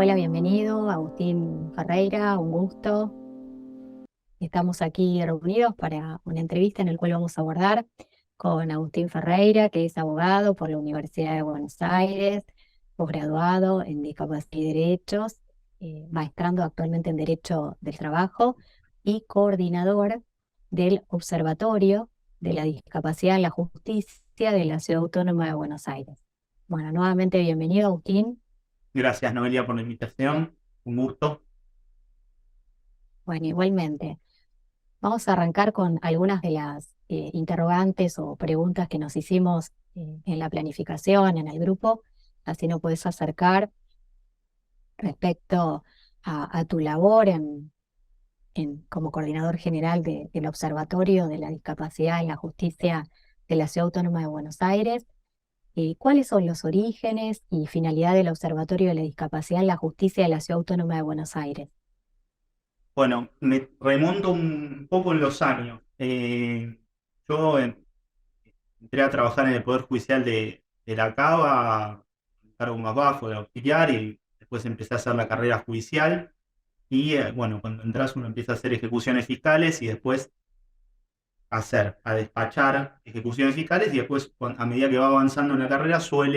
Hola, bienvenido, Agustín Ferreira, un gusto. Estamos aquí reunidos para una entrevista en la cual vamos a abordar con Agustín Ferreira, que es abogado por la Universidad de Buenos Aires, posgraduado en Discapacidad y Derechos, maestrando actualmente en Derecho del Trabajo y coordinador del Observatorio de la Discapacidad en la Justicia de la Ciudad Autónoma de Buenos Aires. Bueno, nuevamente bienvenido, Agustín. Gracias, Noelia, por la invitación. Un gusto. Bueno, igualmente. Vamos a arrancar con algunas de las interrogantes o preguntas que nos hicimos en la planificación, en el grupo, así nos puedes acercar respecto a tu labor como coordinador general del Observatorio de la Discapacidad en la Justicia de la Ciudad Autónoma de Buenos Aires. ¿Cuáles son los orígenes y finalidad del Observatorio de la Discapacidad en la Justicia de la Ciudad Autónoma de Buenos Aires? Bueno, me remonto un poco en los años. Yo entré a trabajar en el Poder Judicial de la Cava, un cargo más bajo de auxiliar, y después empecé a hacer la carrera judicial. Y bueno, cuando entras uno empieza a hacer ejecuciones fiscales y después a despachar ejecuciones fiscales y después a medida que va avanzando en la carrera se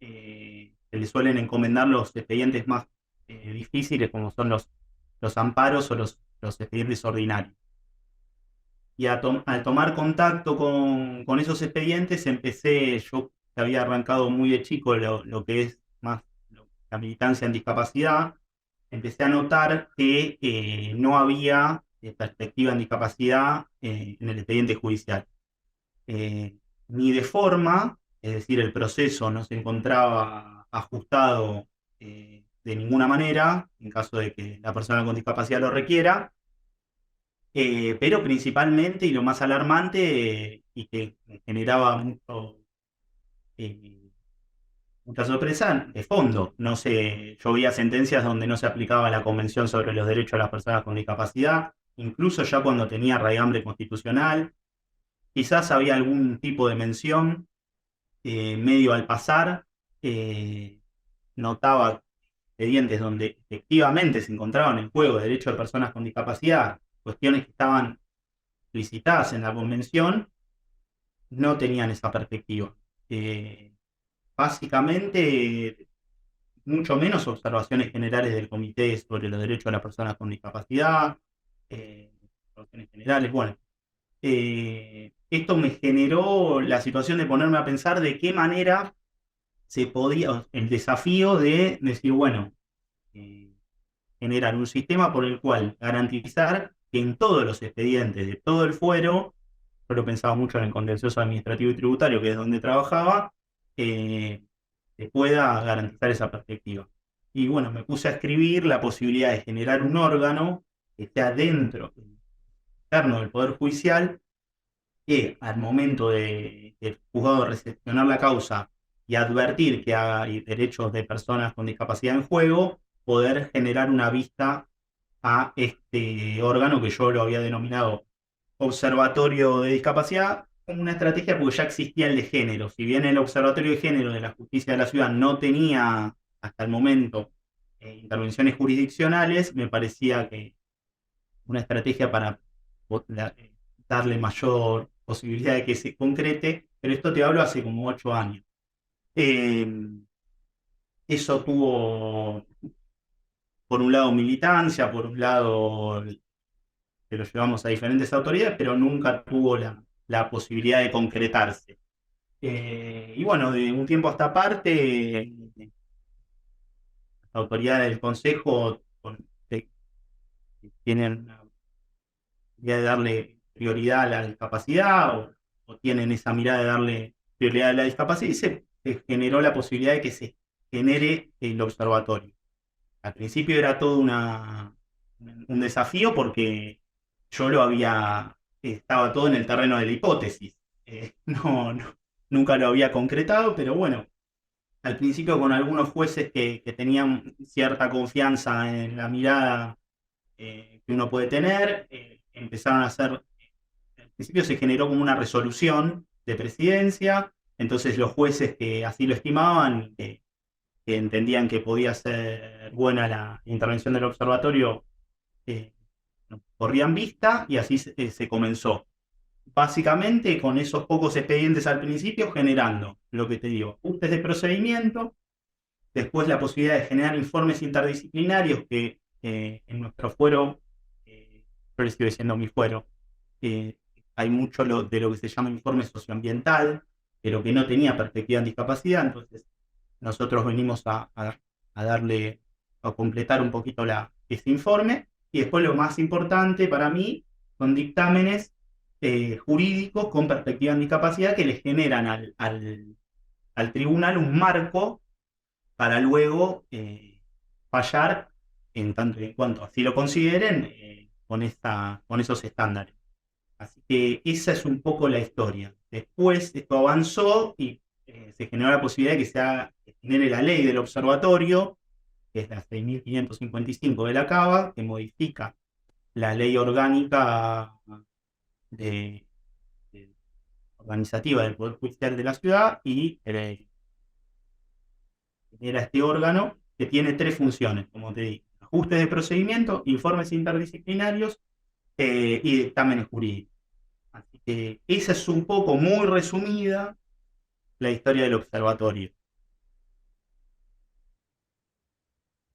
le suelen encomendar los expedientes más difíciles como son los amparos o los expedientes ordinarios. Y al tomar contacto con esos expedientes yo que había arrancado muy de chico lo que es más la militancia en discapacidad, empecé a notar que no había perspectiva en discapacidad en el expediente judicial. Ni de forma, es decir, el proceso no se encontraba ajustado de ninguna manera, en caso de que la persona con discapacidad lo requiera, pero principalmente y lo más alarmante y que me generaba eh, mucha sorpresa, de fondo. No sé, yo veía sentencias donde no se aplicaba la Convención sobre los Derechos de las Personas con Discapacidad, incluso ya cuando tenía raigambre constitucional. Quizás había algún tipo de mención medio al pasar, eh, notaba expedientes donde efectivamente se encontraban en juego derechos de personas con discapacidad, cuestiones que estaban explicitadas en la convención, no tenían esa perspectiva. Eh, Básicamente, mucho menos observaciones generales del Comité sobre los Derechos de las Personas con Discapacidad, observaciones generales, bueno. Esto me generó la situación de ponerme a pensar de qué manera se podía, el desafío de decir, bueno, eh, generar un sistema por el cual garantizar que en todos los expedientes de todo el fuero, yo lo pensaba mucho en el contencioso administrativo y tributario, que es donde trabajaba, eh, se pueda garantizar esa perspectiva. Y bueno, me puse a escribir la posibilidad de generar un órgano que esté adentro, interno del Poder Judicial, que al momento del juzgado recepcionar la causa y advertir que hay derechos de personas con discapacidad en juego, poder generar una vista a este órgano que yo lo había denominado Observatorio de Discapacidad como una estrategia porque ya existía el de género. Si bien el Observatorio de Género de la Justicia de la Ciudad no tenía hasta el momento intervenciones jurisdiccionales, me parecía que una estrategia para darle mayor posibilidad de que se concrete, pero esto te hablo hace como 8 años. Eh, Eso tuvo, por un lado, militancia, por un lado, que lo llevamos a diferentes autoridades, pero nunca tuvo la posibilidad de concretarse. Y bueno, de un tiempo a esta parte, las autoridades del Consejo tienen la idea de darle prioridad a la discapacidad o tienen esa mirada de darle prioridad a la discapacidad y se generó la posibilidad de que se genere el observatorio. Al principio era todo un desafío porque yo estaba todo en el terreno de la hipótesis. Nunca lo había concretado, pero bueno, al principio con algunos jueces que tenían cierta confianza en la mirada que uno puede tener, empezaron a hacer, al principio se generó como una resolución de presidencia, entonces los jueces que así lo estimaban, que entendían que podía ser buena la intervención del observatorio, eh, corrían vista y así se comenzó. Básicamente con esos pocos expedientes al principio, generando lo que te digo, ajustes de procedimiento, después la posibilidad de generar informes interdisciplinarios que en nuestro fuero, yo les estoy diciendo mi fuero, eh, hay mucho de lo que se llama informe socioambiental, pero que no tenía perspectiva en discapacidad, entonces nosotros venimos a darle, a completar un poquito ese informe, y después lo más importante para mí son dictámenes jurídicos con perspectiva en discapacidad que le generan al tribunal un marco para luego fallar en tanto y en cuanto así lo consideren con esos estándares. Así que esa es un poco la historia. Después esto avanzó y se generó la posibilidad de que se genere la ley del observatorio, que es la 6.555 de la CABA, que modifica la ley orgánica de, organizativa del Poder Judicial de la ciudad y genera este órgano que tiene tres funciones, como te digo: ajustes de procedimiento, informes interdisciplinarios y dictámenes jurídicos. Así que esa es un poco, muy resumida, la historia del observatorio.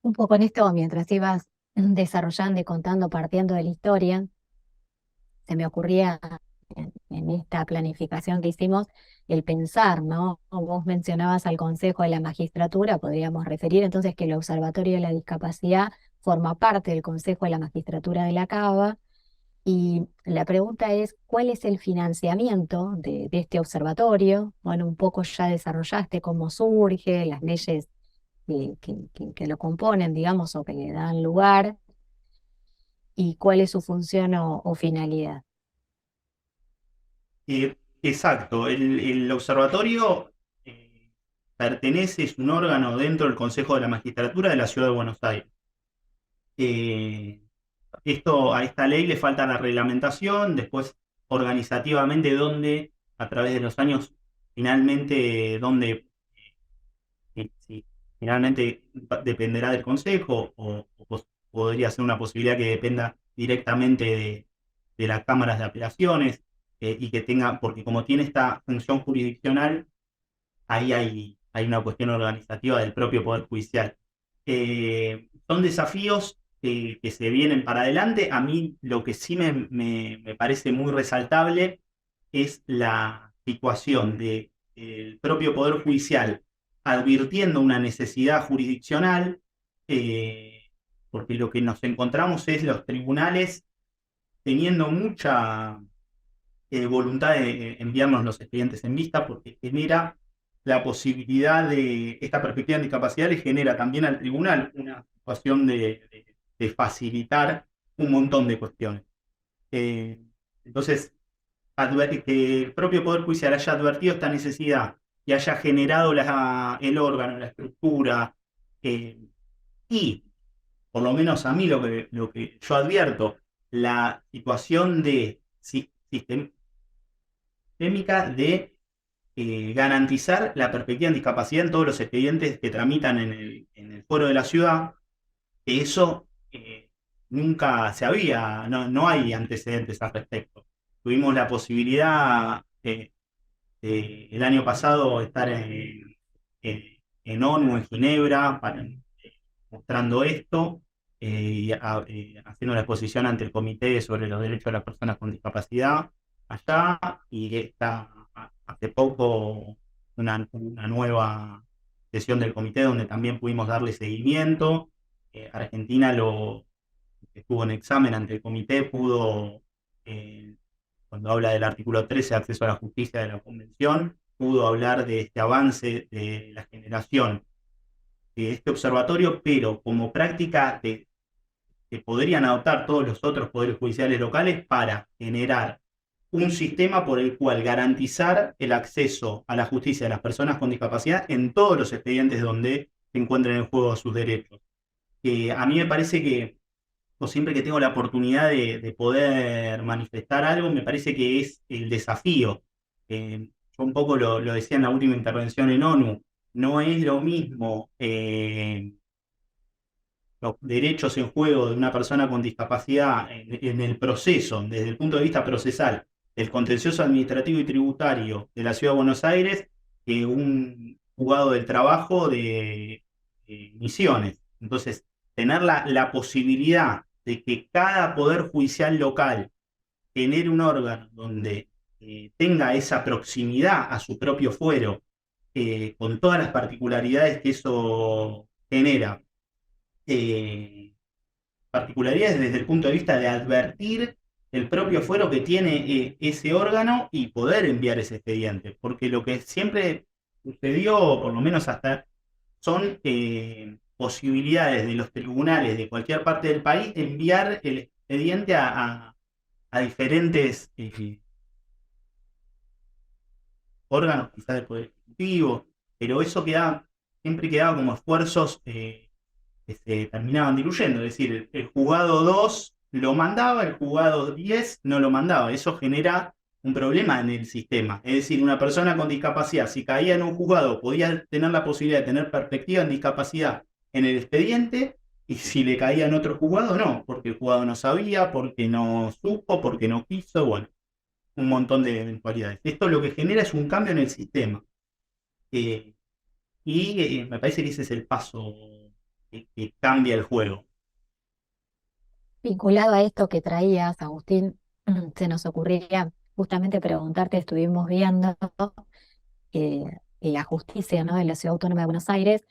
Un poco en esto, mientras ibas desarrollando y contando, partiendo de la historia, se me ocurría en esta planificación que hicimos el pensar, ¿no? Vos mencionabas al Consejo de la Magistratura, podríamos referir entonces que el Observatorio de la Discapacidad forma parte del Consejo de la Magistratura de la CABA, y la pregunta es, ¿cuál es el financiamiento de este observatorio? Bueno, un poco ya desarrollaste cómo surge, las leyes que lo componen, digamos, o que le dan lugar, y cuál es su función o finalidad. Exacto, el observatorio pertenece, es un órgano dentro del Consejo de la Magistratura de la Ciudad de Buenos Aires. Eh, a esta ley le falta la reglamentación, después organizativamente donde, a través de los años, finalmente, donde si finalmente dependerá del Consejo o podría ser una posibilidad que dependa directamente de las cámaras de apelaciones y que tenga, porque como tiene esta función jurisdiccional, ahí hay una cuestión organizativa del propio Poder Judicial. Son desafíos que se vienen para adelante. A mí lo que sí me parece muy resaltable es la situación del propio Poder Judicial advirtiendo una necesidad jurisdiccional, porque lo que nos encontramos es los tribunales teniendo mucha voluntad de enviarnos los expedientes en vista, porque genera la posibilidad esta perspectiva de discapacidad le genera también al tribunal una situación de facilitar un montón de cuestiones. Eh, entonces, que el propio Poder Judicial haya advertido esta necesidad y haya generado el órgano, la estructura, eh, y por lo menos a mí lo que yo advierto, la situación de sistémica de garantizar la perspectiva en discapacidad en todos los expedientes que tramitan en el foro de la ciudad, que eso nunca se había, no hay antecedentes al respecto. Tuvimos la posibilidad el año pasado estar en ONU, en Ginebra, mostrando esto, haciendo la exposición ante el Comité sobre los Derechos de las Personas con Discapacidad allá, y hace poco una nueva sesión del comité donde también pudimos darle seguimiento. Argentina estuvo en examen ante el comité, eh, cuando habla del artículo 13, acceso a la justicia de la Convención, pudo hablar de este avance de la generación de este observatorio, pero como práctica que podrían adoptar todos los otros poderes judiciales locales para generar un sistema por el cual garantizar el acceso a la justicia de las personas con discapacidad en todos los expedientes donde se encuentren en juego sus derechos. A mí me parece que, o siempre que tengo la oportunidad de poder manifestar algo, me parece que es el desafío. Yo un poco lo decía en la última intervención en ONU, no es lo mismo los derechos en juego de una persona con discapacidad en el proceso, desde el punto de vista procesal, el contencioso administrativo y tributario de la Ciudad de Buenos Aires, que un juzgado del trabajo de Misiones. Entonces, tener la posibilidad de que cada poder judicial local genere un órgano donde tenga esa proximidad a su propio fuero, con todas las particularidades que eso genera, eh, particularidades desde el punto de vista de advertir el propio fuero que tiene ese órgano y poder enviar ese expediente. Porque lo que siempre sucedió, por lo menos hasta, son posibilidades de los tribunales de cualquier parte del país de enviar el expediente a diferentes órganos, quizás del Poder Ejecutivo, pero eso siempre quedaba como esfuerzos que se terminaban diluyendo. Es decir, el juzgado 2 lo mandaba, el juzgado 10 no lo mandaba. Eso genera un problema en el sistema. Es decir, una persona con discapacidad, si caía en un juzgado, podía tener la posibilidad de tener perspectiva en discapacidad en el expediente, y si le caía en otro juzgado, no, porque el juzgado no sabía, porque no supo, porque no quiso, bueno, un montón de eventualidades. Esto lo que genera es un cambio en el sistema. Eh, y me parece que ese es el paso que cambia el juego. Vinculado a esto que traías, Agustín, se nos ocurría justamente preguntarte, estuvimos viendo la justicia, ¿no?, de la Ciudad Autónoma de Buenos Aires,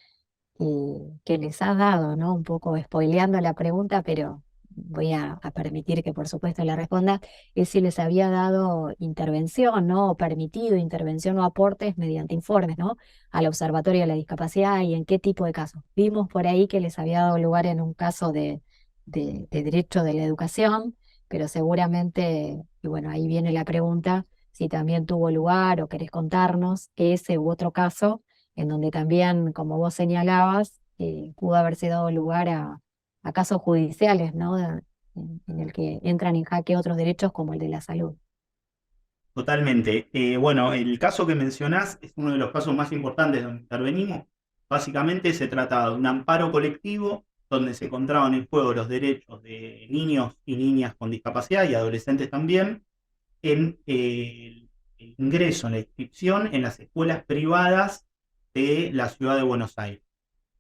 que les ha dado, ¿no?, un poco spoileando la pregunta, pero voy a permitir que por supuesto la responda, es si les había dado intervención, ¿no?, o permitido intervención o aportes mediante informes, ¿no?, al Observatorio de la Discapacidad, y en qué tipo de casos. Vimos por ahí que les había dado lugar en un caso de derecho de la educación, pero seguramente, y bueno, ahí viene la pregunta, si también tuvo lugar o querés contarnos ese u otro caso en donde también, como vos señalabas, pudo haberse dado lugar a casos judiciales, ¿no?, en el que entran en jaque otros derechos como el de la salud. Totalmente. Bueno, el caso que mencionás es uno de los casos más importantes donde intervenimos. Básicamente se trataba de un amparo colectivo donde se encontraban en juego los derechos de niños y niñas con discapacidad y adolescentes también en el ingreso, en la inscripción en las escuelas privadas de la ciudad de Buenos Aires.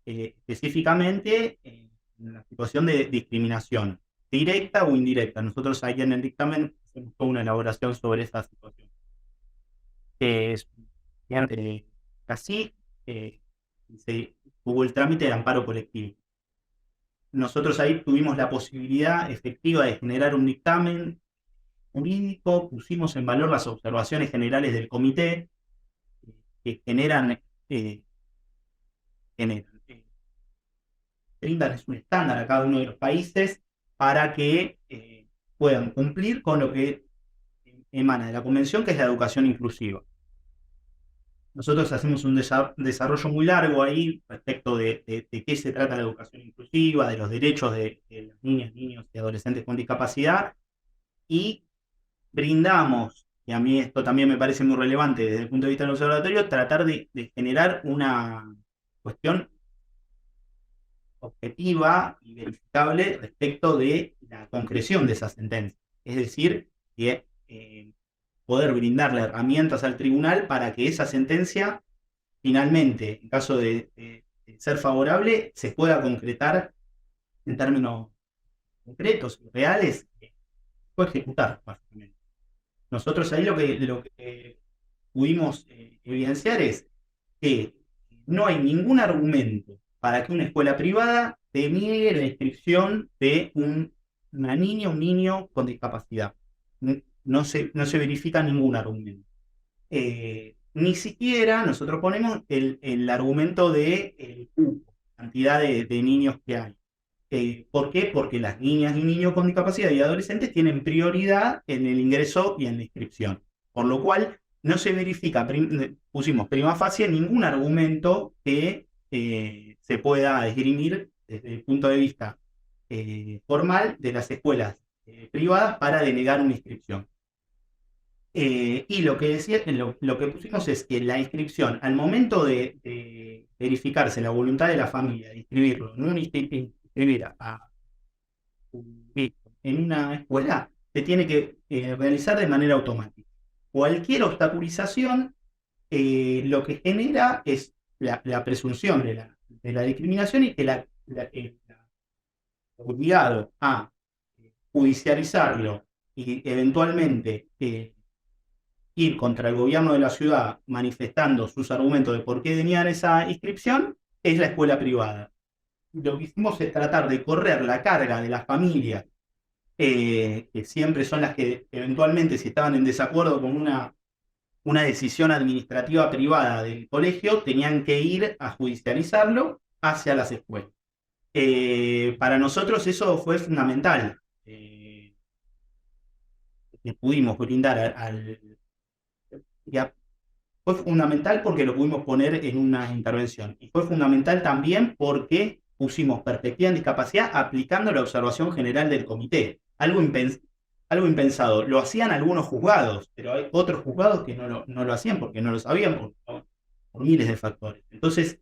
Específicamente en la situación de discriminación, directa o indirecta. Nosotros ahí en el dictamen hacemos toda una elaboración sobre esa situación. Es así se hubo el trámite de amparo colectivo. Nosotros ahí tuvimos la posibilidad efectiva de generar un dictamen jurídico, pusimos en valor las observaciones generales del comité que eh, generan brindan un estándar a cada uno de los países para que puedan cumplir con lo que emana de la convención, que es la educación inclusiva. Nosotros hacemos un desarrollo muy largo ahí respecto de qué se trata la educación inclusiva, de los derechos de las niñas, niños y adolescentes con discapacidad, y brindamos, y a mí esto también me parece muy relevante desde el punto de vista del observatorio, tratar de generar una cuestión objetiva y verificable respecto de la concreción de esa sentencia. Es decir, que poder brindarle herramientas al tribunal para que esa sentencia, finalmente, en caso de ser favorable, se pueda concretar en términos concretos y reales, puede ejecutar, básicamente. Nosotros ahí lo que pudimos evidenciar es que no hay ningún argumento para que una escuela privada te niegue la inscripción de una niña o un niño con discapacidad. No se verifica ningún argumento. Ni siquiera nosotros ponemos el argumento de cantidad de niños que hay. ¿Por qué? Porque las niñas y niños con discapacidad y adolescentes tienen prioridad en el ingreso y en la inscripción. Por lo cual, no se verifica, pusimos prima facie, ningún argumento que se pueda esgrimir desde el punto de vista formal de las escuelas privadas para denegar una inscripción. Y lo que pusimos es que la inscripción, al momento de verificarse la voluntad de la familia de inscribirlo en un inscribir a un hijo en una escuela, se tiene que realizar de manera automática. Cualquier obstaculización lo que genera es la presunción de la discriminación y que el obligado a judicializarlo y eventualmente ir contra el gobierno de la ciudad manifestando sus argumentos de por qué tenían esa inscripción, es la escuela privada. Lo que hicimos es tratar de correr la carga de las familias, que siempre son las que eventualmente, si estaban en desacuerdo con una decisión administrativa privada del colegio, tenían que ir a judicializarlo hacia las escuelas. Para nosotros eso fue fundamental. Le pudimos brindar fue fundamental porque lo pudimos poner en una intervención. Y fue fundamental también porque pusimos perspectiva en discapacidad aplicando la observación general del comité. Algo impensado. Lo hacían algunos juzgados, pero hay otros juzgados que no lo hacían porque no lo sabían por miles de factores. Entonces,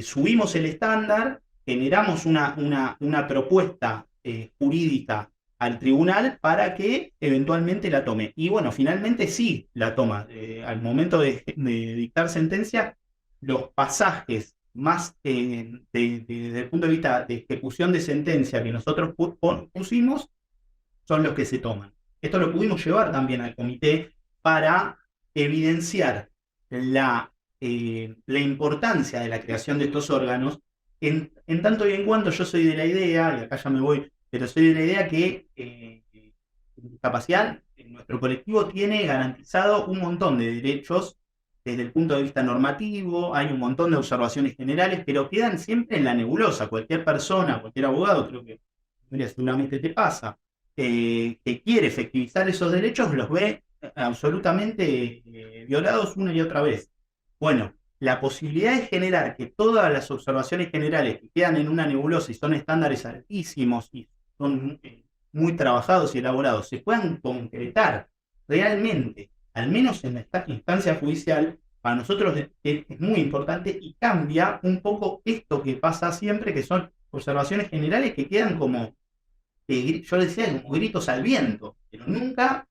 subimos el estándar, generamos una propuesta jurídica al tribunal para que eventualmente la tome. Y bueno, finalmente sí la toma. Al momento de dictar sentencia, los pasajes más desde el punto de vista de ejecución de sentencia que nosotros pusimos son los que se toman. Esto lo pudimos llevar también al comité para evidenciar la importancia de la creación de estos órganos, en tanto y en cuanto yo soy de la idea, y acá ya me voy, pero soy de la idea que discapacidad en nuestro colectivo tiene garantizado un montón de derechos desde el punto de vista normativo, hay un montón de observaciones generales, pero quedan siempre en la nebulosa. Cualquier persona, cualquier abogado, creo que seguramente te pasa, que quiere efectivizar esos derechos, los ve absolutamente violados una y otra vez. Bueno, la posibilidad de generar que todas las observaciones generales que quedan en una nebulosa y son estándares altísimos y son muy trabajados y elaborados, se puedan concretar realmente, al menos en esta instancia judicial, para nosotros es muy importante y cambia un poco esto que pasa siempre, que son observaciones generales que quedan como, yo decía, como gritos al viento, pero nunca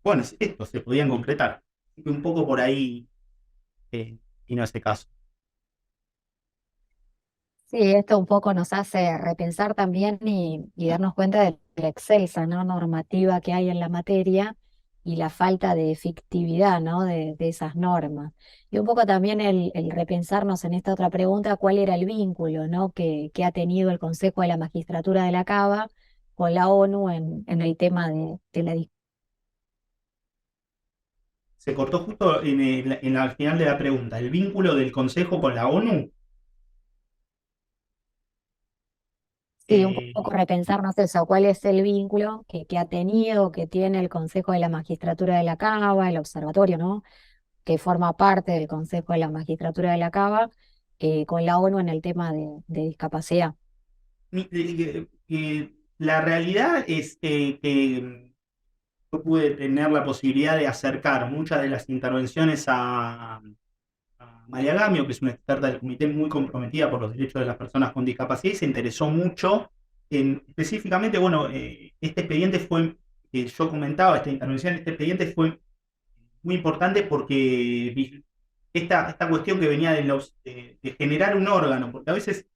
bueno, esto se podían concretar. Así que un poco por ahí vino ese caso. Sí, esto un poco nos hace repensar también y darnos cuenta de la excelsa, ¿no?, normativa que hay en la materia y la falta de efectividad, ¿no?, de esas normas. Y un poco también el repensarnos en esta otra pregunta, cuál era el vínculo, ¿no?, que ha tenido el Consejo de la Magistratura de la Cava con la ONU en el tema de la Se cortó justo al final de la pregunta. ¿El vínculo del Consejo con la ONU? Sí, un poco Eh, repensarnos eso, cuál es el vínculo que ha tenido, que tiene el Consejo de la Magistratura de la Cava, el observatorio, ¿no?, que forma parte del Consejo de la Magistratura de la Cava, con la ONU en el tema de discapacidad. la realidad es que yo pude tener la posibilidad de acercar muchas de las intervenciones a María Gamio, que es una experta del comité muy comprometida por los derechos de las personas con discapacidad y se interesó mucho en específicamente, bueno, este expediente fue, que yo comentaba, esta intervención, este expediente fue muy importante porque esta cuestión que venía de generar un órgano, porque a veces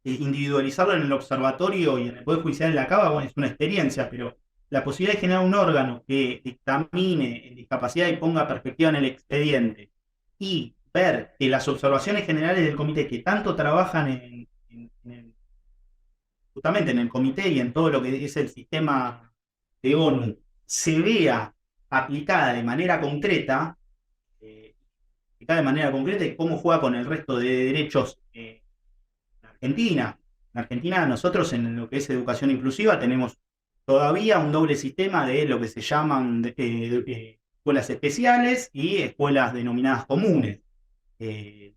individualizarlo en el observatorio y en el Poder Judicial de la Cava, bueno, es una experiencia, pero la posibilidad de generar un órgano que dictamine en discapacidad y ponga perspectiva en el expediente y ver que las observaciones generales del comité que tanto trabajan justamente en el comité y en todo lo que es el sistema de ONU se vea aplicada de manera concreta, y cómo juega con el resto de derechos en Argentina. En Argentina nosotros en lo que es educación inclusiva tenemos todavía un doble sistema de lo que se llaman escuelas especiales y escuelas denominadas comunes. Eh,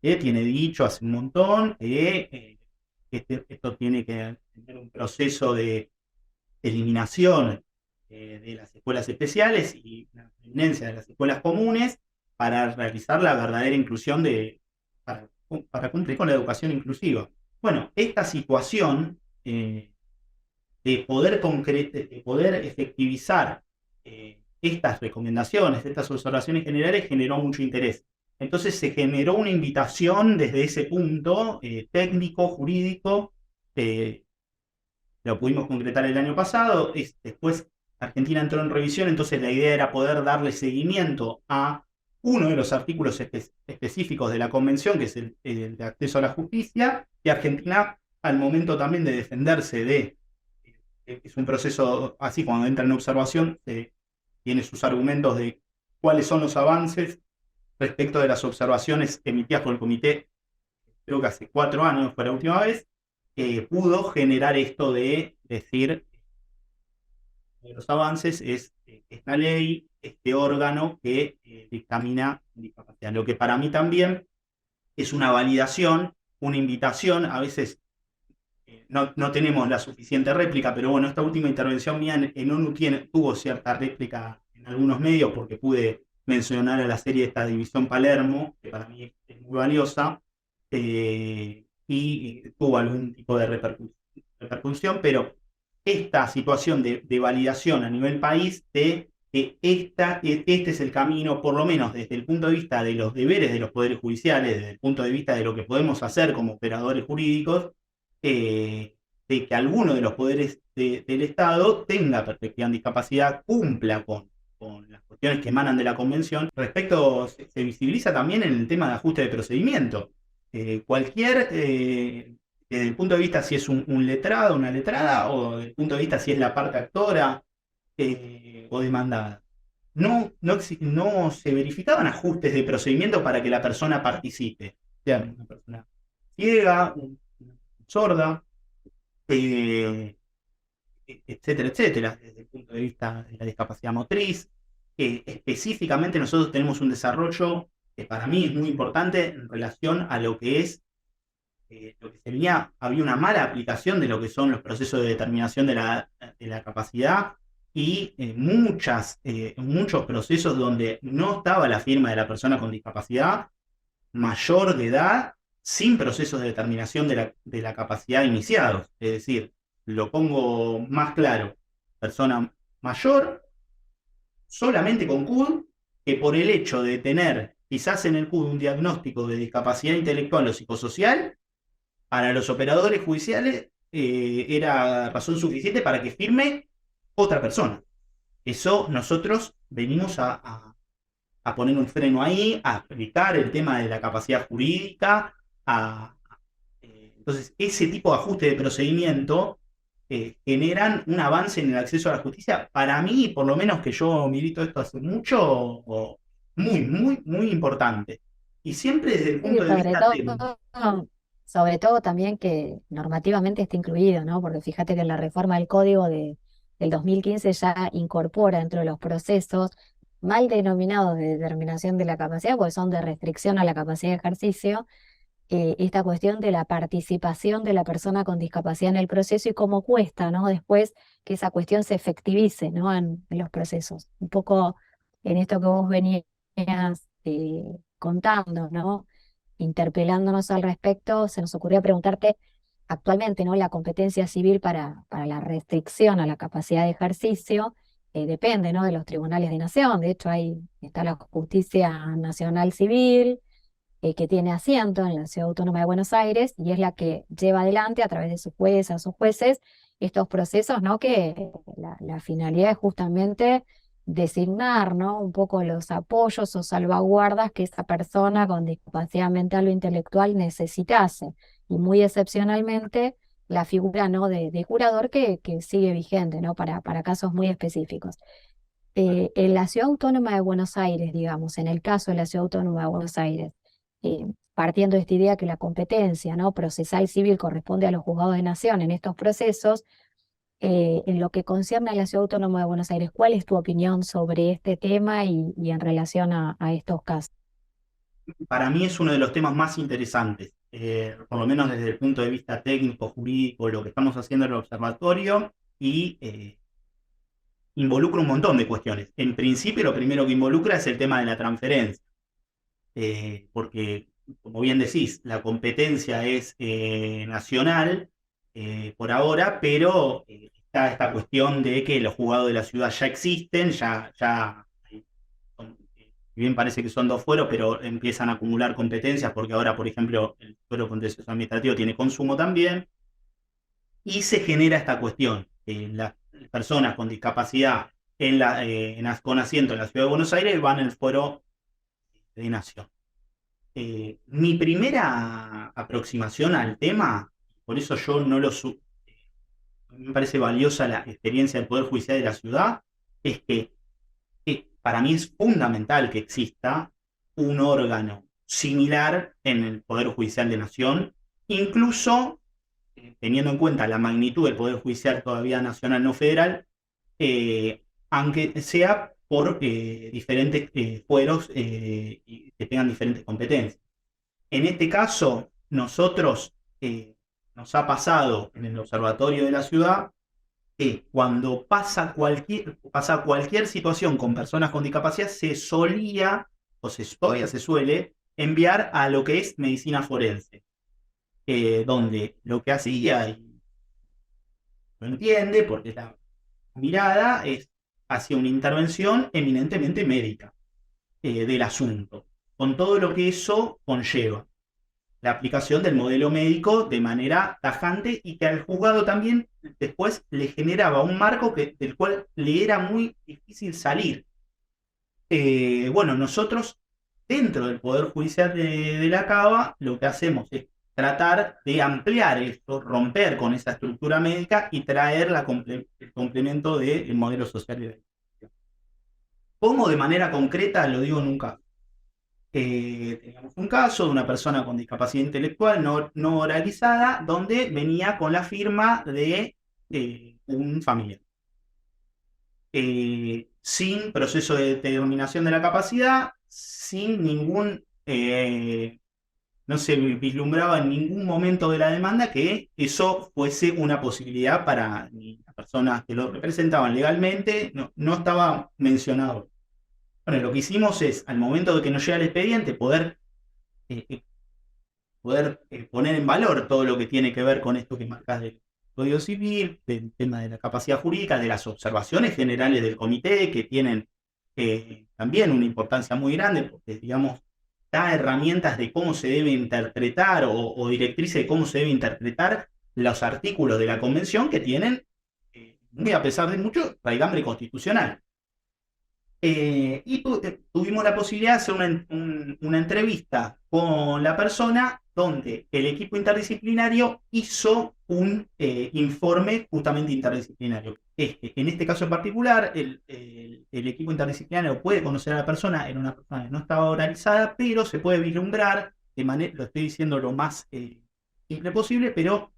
tiene dicho hace un montón que esto tiene que tener un proceso de eliminación de las escuelas especiales y la preeminencia de las escuelas comunes para realizar la verdadera inclusión para cumplir con la educación inclusiva. Bueno, esta situación de poder efectivizar estas recomendaciones, estas observaciones generales, generó mucho interés. Entonces se generó una invitación desde ese punto técnico, jurídico, lo pudimos concretar el año pasado, después Argentina entró en revisión, entonces la idea era poder darle seguimiento a uno de los artículos específicos de la Convención, que es el de acceso a la justicia, y Argentina, al momento también de defenderse es un proceso así, cuando entra en observación, tiene sus argumentos de cuáles son los avances respecto de las observaciones emitidas por el comité, creo que hace 4 años fue la última vez, pudo generar esto de decir los avances es esta ley, este órgano que dictamina discapacidad. Lo que para mí también es una validación, una invitación, a veces no tenemos la suficiente réplica, pero bueno, esta última intervención mía en ONU tuvo cierta réplica en algunos medios porque pude mencionar a la serie de esta División Palermo, que para mí es muy valiosa, y tuvo algún tipo de repercusión, pero esta situación de validación a nivel país de que este es el camino, por lo menos desde el punto de vista de los deberes de los poderes judiciales, desde el punto de vista de lo que podemos hacer como operadores jurídicos, de que alguno de los poderes del Estado tenga perspectiva en discapacidad, cumpla con las cuestiones que emanan de la Convención. Se visibiliza también en el tema de ajuste de procedimiento. Desde el punto de vista si es un letrado, una letrada, o desde el punto de vista si es la parte actora o demandada. No se verificaban ajustes de procedimiento para que la persona participe. O sea, una persona ciega, sorda, etcétera, etcétera, desde el punto de vista de la discapacidad motriz. Específicamente nosotros tenemos un desarrollo que para mí es muy importante en relación a lo que es lo que había una mala aplicación de lo que son los procesos de determinación de la capacidad y muchos procesos donde no estaba la firma de la persona con discapacidad mayor de edad sin procesos de determinación de la capacidad iniciados. Es decir, lo pongo más claro, persona mayor solamente con CUD, que por el hecho de tener quizás en el CUD un diagnóstico de discapacidad intelectual o psicosocial, para los operadores judiciales era razón suficiente para que firme otra persona. Eso nosotros venimos a poner un freno ahí, a aplicar el tema de la capacidad jurídica. Entonces, ese tipo de ajuste de procedimiento generan un avance en el acceso a la justicia. Para mí, por lo menos que yo milito esto hace mucho, muy, muy, muy importante. Y siempre desde el punto de vista técnico. Sobre todo también que normativamente esté incluido, ¿no? Porque fíjate que en la reforma del código del 2015 ya incorpora dentro de los procesos mal denominados de determinación de la capacidad, porque son de restricción a la capacidad de ejercicio, esta cuestión de la participación de la persona con discapacidad en el proceso y cómo cuesta, ¿no? Después que esa cuestión se efectivice, ¿no? En los procesos. Un poco en esto que vos venías contando, ¿no? Interpelándonos al respecto, se nos ocurrió preguntarte actualmente, ¿no? La competencia civil para la restricción a la capacidad de ejercicio depende, ¿no? De los tribunales de nación. De hecho, ahí está la Justicia Nacional Civil, que tiene asiento en la Ciudad Autónoma de Buenos Aires y es la que lleva adelante a través de sus juezas o jueces estos procesos, ¿no? Que la finalidad es justamente designar, ¿no? Un poco los apoyos o salvaguardas que esa persona con discapacidad mental o intelectual necesitase. Y muy excepcionalmente la figura, ¿no? de curador que sigue vigente, ¿no? Para casos muy específicos. En la Ciudad Autónoma de Buenos Aires, digamos, en el caso de la Ciudad Autónoma de Buenos Aires, partiendo de esta idea que la competencia, ¿no? procesal civil corresponde a los juzgados de nación en estos procesos, en lo que concierne a la Ciudad Autónoma de Buenos Aires, ¿cuál es tu opinión sobre este tema y en relación a estos casos? Para mí es uno de los temas más interesantes, por lo menos desde el punto de vista técnico, jurídico, lo que estamos haciendo en el observatorio, y involucra un montón de cuestiones. En principio, lo primero que involucra es el tema de la transferencia. porque, como bien decís, la competencia es nacional por ahora, pero está esta cuestión de que los juzgados de la ciudad ya existen, ya si bien parece que son dos fueros, pero empiezan a acumular competencias porque ahora, por ejemplo, el fuero contencioso administrativo tiene consumo también, y se genera esta cuestión. Las personas con discapacidad con asiento en la ciudad de Buenos Aires van al fuero de nación. Mi primera aproximación al tema, por eso yo no lo me parece valiosa la experiencia del Poder Judicial de la ciudad, es que para mí es fundamental que exista un órgano similar en el Poder Judicial de Nación, incluso teniendo en cuenta la magnitud del Poder Judicial todavía nacional, no federal, aunque sea por diferentes fueros y que tengan diferentes competencias. En este caso, nosotros nos ha pasado en el Observatorio de la Ciudad que cuando pasa cualquier situación con personas con discapacidad, se solía, o todavía se suele, enviar a lo que es medicina forense, donde lo que hacía, y lo entiende, porque la mirada es hacia una intervención eminentemente médica del asunto, con todo lo que eso conlleva. La aplicación del modelo médico de manera tajante y que al juzgado también después le generaba un marco del cual le era muy difícil salir. Bueno, nosotros dentro del Poder Judicial de la Cava lo que hacemos es tratar de ampliar esto, romper con esa estructura médica y traer el complemento del modelo social de la educación. ¿Cómo de manera concreta? Lo digo en un caso. Teníamos un caso de una persona con discapacidad intelectual no oralizada, donde venía con la firma de un familiar. Sin proceso de determinación de la capacidad, sin no se vislumbraba en ningún momento de la demanda que eso fuese una posibilidad para ni las personas que lo representaban legalmente, no estaba mencionado. Bueno, lo que hicimos es, al momento de que nos llega el expediente, eh, eh, poder poner en valor todo lo que tiene que ver con esto que marcas del Código Civil, del tema de la capacidad jurídica, de las observaciones generales del comité, que tienen también una importancia muy grande, porque, digamos, da herramientas de cómo se debe interpretar o directrices de cómo se debe interpretar los artículos de la Convención que tienen, muy a pesar de mucho, raigambre constitucional. Tuvimos la posibilidad de hacer una entrevista con la persona donde el equipo interdisciplinario hizo un informe justamente interdisciplinario. En este caso en particular, el equipo interdisciplinario puede conocer a la persona, era una persona que no estaba oralizada, pero se puede vislumbrar, lo estoy diciendo lo más simple posible, pero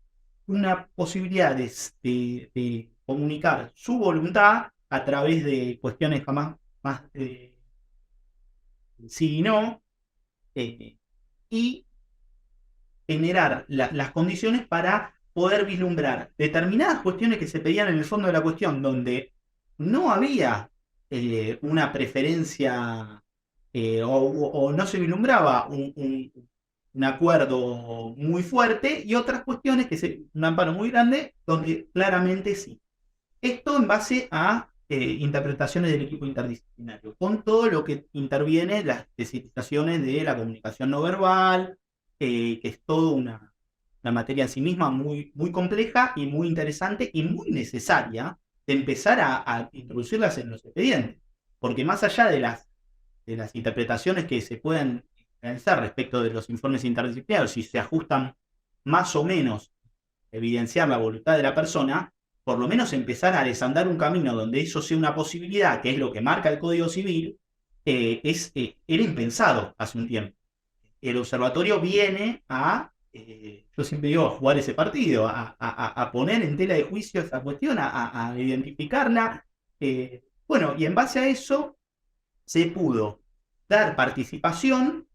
una posibilidad de comunicar su voluntad a través de cuestiones jamás más sí y no, y generar las condiciones para poder vislumbrar determinadas cuestiones que se pedían en el fondo de la cuestión, donde no había una preferencia o no se vislumbraba un acuerdo muy fuerte, y otras cuestiones un amparo muy grande, donde claramente sí. Esto en base a interpretaciones del equipo interdisciplinario, con todo lo que interviene, las especificaciones de la comunicación no verbal, que es toda una materia en sí misma muy, muy compleja y muy interesante y muy necesaria de empezar a introducirlas en los expedientes. Porque más allá de las interpretaciones que se puedan realizar respecto de los informes interdisciplinarios, si se ajustan más o menos a evidenciar la voluntad de la persona, por lo menos empezar a desandar un camino donde eso sea una posibilidad, que es lo que marca el Código Civil, era impensado hace un tiempo. El observatorio viene yo siempre digo, a jugar ese partido, a poner en tela de juicio esa cuestión, a identificarla. Bueno, y en base a eso se pudo dar participación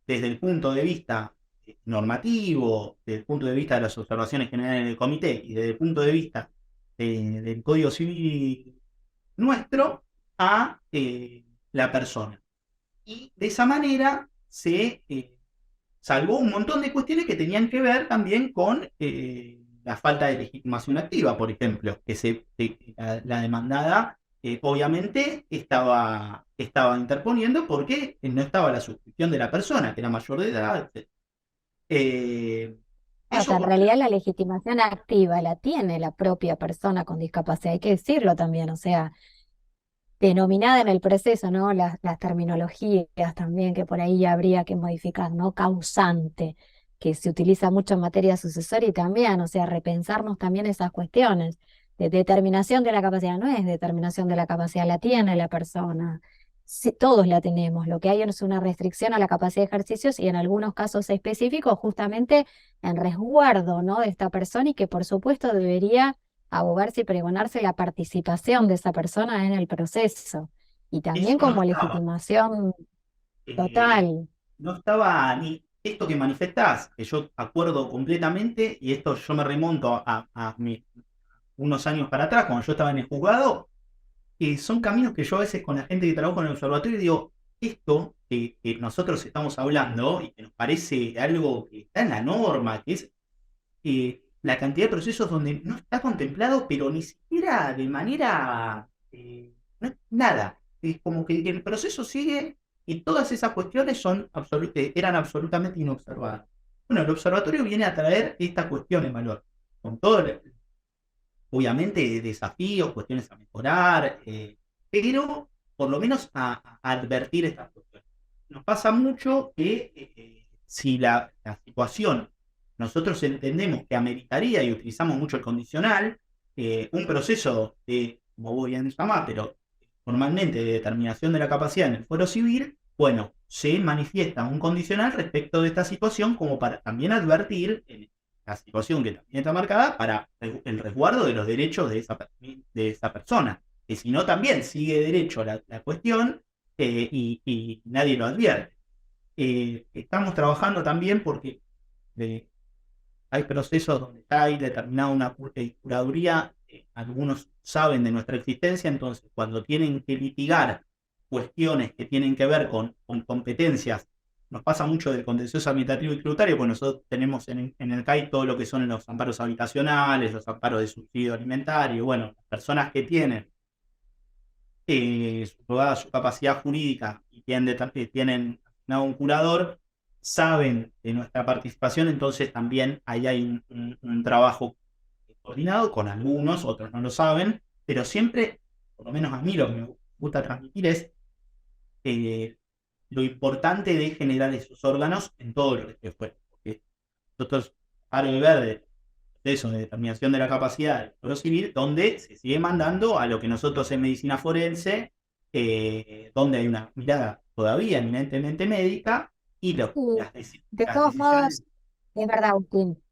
desde el punto de vista normativo, desde el punto de vista de las observaciones generales del comité y desde el punto de vista del Código Civil nuestro, a la persona. Y de esa manera se salvó un montón de cuestiones que tenían que ver también con la falta de legitimación activa, por ejemplo, la demandada obviamente estaba interponiendo porque no estaba la suscripción de la persona, que era mayor de edad, etc. Eh, O Eso sea, en por un lado. realidad la legitimación activa la tiene la propia persona con discapacidad, hay que decirlo también, o sea, denominada en el proceso, ¿no? Las terminologías también que por ahí habría que modificar, ¿no? Causante, que se utiliza mucho en materia sucesoria y también, o sea, repensarnos también esas cuestiones. De determinación de la capacidad no es determinación de la capacidad, la tiene la persona. Sí, todos la tenemos. Lo que hay es una restricción a la capacidad de ejercicios y en algunos casos específicos justamente en resguardo, ¿no? de esta persona y que por supuesto debería abogarse y pregonarse la participación de esa persona en el proceso y también Eso no como estaba. legitimación Eh, total. no estaba ni esto que manifestás, que yo acuerdo completamente, y esto yo me remonto unos años para atrás, cuando yo estaba en el juzgado, que son caminos que yo a veces con la gente que trabajo en el observatorio digo, esto que nosotros estamos hablando y que nos parece algo que está en la norma, que es la cantidad de procesos donde no está contemplado, pero ni siquiera de manera, nada. Es como que el proceso sigue y todas esas cuestiones eran absolutamente inobservadas. Bueno, el observatorio viene a traer esta cuestión en valor, con todo, obviamente, desafíos, cuestiones a mejorar, pero por lo menos a advertir estas cuestiones. Nos pasa mucho que si la situación nosotros entendemos que ameritaría y utilizamos mucho el condicional, un proceso de, como voy a llamar, pero formalmente de determinación de la capacidad en el fuero civil, bueno, se manifiesta un condicional respecto de esta situación como para también advertir la situación que también está marcada para el resguardo de los derechos de esa persona, que si no también sigue derecho la cuestión y nadie lo advierte. Estamos trabajando también porque eh, hay procesos donde está ahí determinada una curaduría, algunos saben de nuestra existencia, entonces cuando tienen que litigar cuestiones que tienen que ver con competencias, nos pasa mucho del contencioso administrativo y tributario, pues nosotros tenemos en el CAI todo lo que son los amparos habitacionales, los amparos de subsidio alimentario, bueno, las personas que tienen subrogada su capacidad jurídica y tienen asignado un curador, saben de nuestra participación, entonces también ahí hay un trabajo coordinado con algunos, otros no lo saben, pero siempre, por lo menos a mí lo que me gusta transmitir es eh, lo importante de generar esos órganos en todo lo que fue. Porque nosotros, paro de verde, eso de determinación de la capacidad del Poder Civil, donde se sigue mandando a lo que nosotros en medicina forense, donde hay una mirada todavía eminentemente médica y Y las, de las todos decisiones. modos, es verdad, Agustín,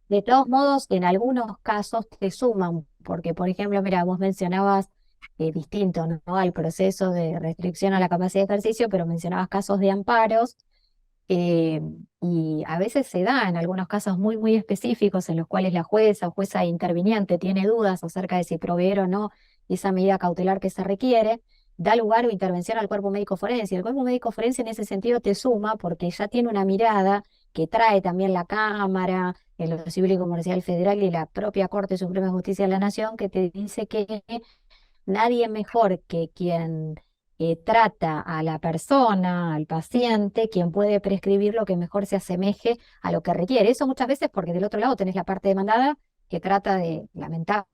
de todos modos, en algunos casos te suman, porque por ejemplo, mira, vos mencionabas distinto, ¿no? al proceso de restricción a la capacidad de ejercicio, pero mencionabas casos de amparos. Eh, y a veces se da en algunos casos muy, muy específicos en los cuales la jueza o jueza interviniente tiene dudas acerca de si proveer o no esa medida cautelar que se requiere, da lugar o intervención al cuerpo médico forense. Y el cuerpo médico forense en ese sentido te suma porque ya tiene una mirada que trae también la Cámara, el Civil y Comercial Federal y la propia Corte Suprema de Justicia de la Nación, que te dice que nadie mejor que quien trata a la persona, al paciente, quien puede prescribir lo que mejor se asemeje a lo que requiere. Eso muchas veces porque del otro lado tenés la parte demandada que trata de lamentar